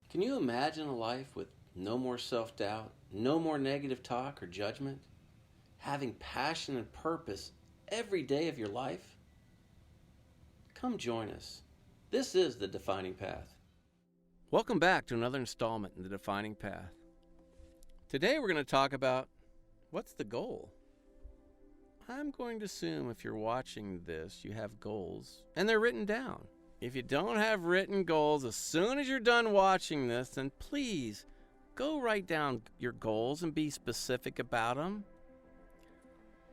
Can you imagine a life with no more self doubt, no more negative talk or judgment? Having passion and purpose every day of your life? Come join us. This is The Defining Path. Welcome back to another installment in The Defining Path. Today we're going to talk about what's the goal? I'm going to assume if you're watching this, you have goals and they're written down. If you don't have written goals, as soon as you're done watching this, then please go write down your goals and be specific about them.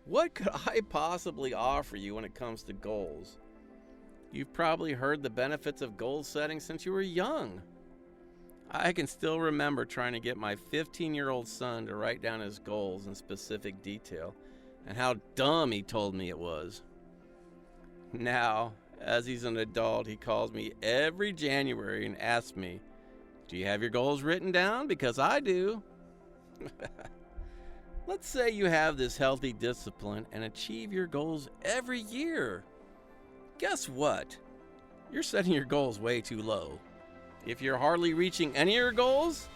What could I possibly offer you when it comes to goals? You've probably heard the benefits of goal setting since you were young. I can still remember trying to get my 15-year-old son to write down his goals in specific detail and how dumb he told me it was. Now, as he's an adult, he calls me every January and asks me, "Do you have your goals written down? Because I do." Let's say you have this healthy discipline and achieve your goals every year. Guess what? You're setting your goals way too low. If you're hardly reaching any of your goals,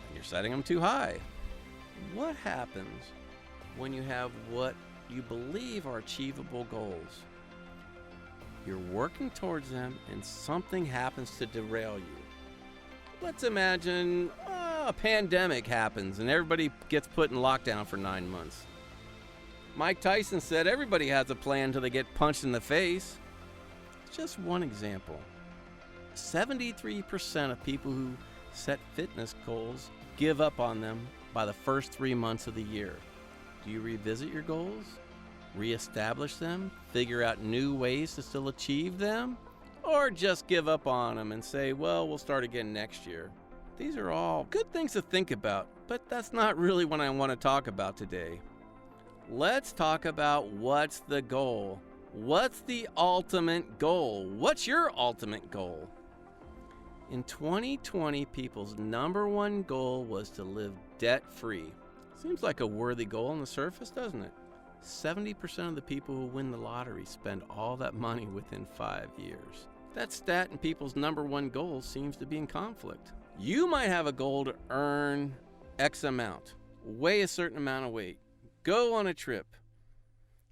then you're setting them too high. What happens when you have what you believe are achievable goals? You're working towards them and something happens to derail you. Let's imagine a pandemic happens and everybody gets put in lockdown for 9 months. Mike Tyson said everybody has a plan until they get punched in the face. It's just one example. 73% of people who set fitness goals give up on them by the first 3 months of the year. Do you revisit your goals? Reestablish them? Figure out new ways to still achieve them? Or just give up on them and say, well, we'll start again next year? These are all good things to think about, but that's not really what I want to talk about today. Let's talk about what's the goal. What's the ultimate goal? What's your ultimate goal? In 2020, people's number one goal was to live debt-free. Seems like a worthy goal on the surface, doesn't it? 70% of the people who win the lottery spend all that money within 5 years. That stat and people's number one goal seems to be in conflict. You might have a goal to earn X amount, weigh a certain amount of weight, go on a trip.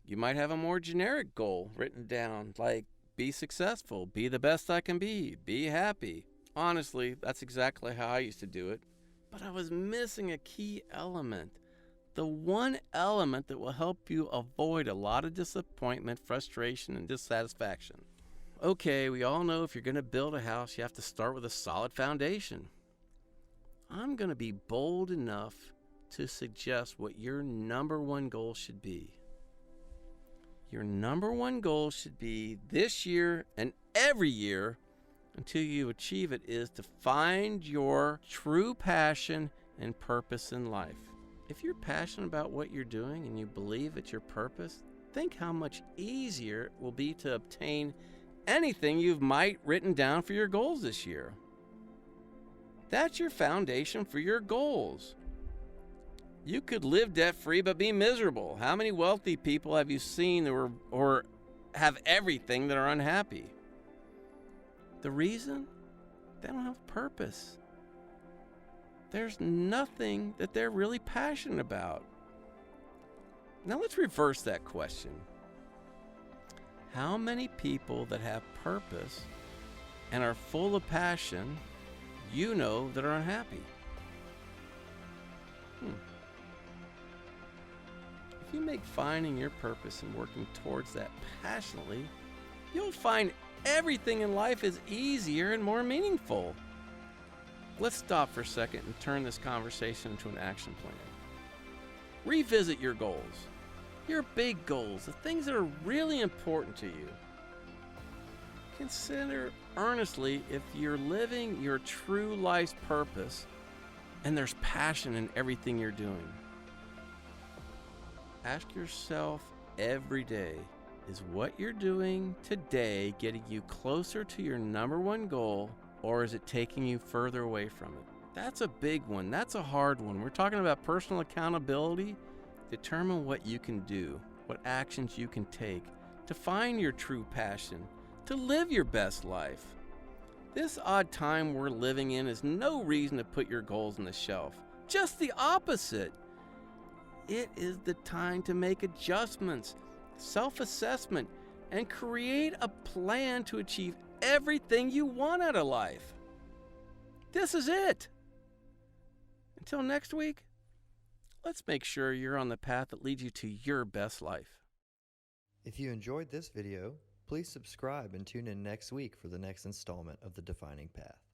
You might have a more generic goal written down, like be successful, be the best I can be happy. Honestly, that's exactly how I used to do it, but I was missing a key element. The one element that will help you avoid a lot of disappointment, frustration, and dissatisfaction. Okay, we all know if you're going to build a house, you have to start with a solid foundation. I'm going to be bold enough to suggest what your number one goal should be. Your number one goal should be this year and every year until you achieve it is to find your true passion and purpose in life. If you're passionate about what you're doing and you believe it's your purpose, think how much easier it will be to obtain anything you've might written down for your goals this year. That's your foundation for your goals. You could live debt-free but be miserable. How many wealthy people have you seen or have everything that are unhappy? The reason? They don't have purpose. There's nothing that they're really passionate about. Now let's reverse that question. How many people that have purpose and are full of passion you know that are unhappy? If you make finding your purpose and working towards that passionately, you'll find everything in life is easier and more meaningful. Let's stop for a second and turn this conversation into an action plan. Revisit your goals, your big goals, the things that are really important to you. Consider earnestly if you're living your true life's purpose and there's passion in everything you're doing. Ask yourself every day, is what you're doing today getting you closer to your number one goal, or is it taking you further away from it? That's a big one. That's a hard one. We're talking about personal accountability. Determine what you can do, what actions you can take to find your true passion, to live your best life. This odd time we're living in is no reason to put your goals on the shelf. Just the opposite. It is the time to make adjustments, self-assessment, and create a plan to achieve everything you want out of life. This is it. Until next week, let's make sure you're on the path that leads you to your best life. If you enjoyed this video, please subscribe and tune in next week for the next installment of The Defining Path.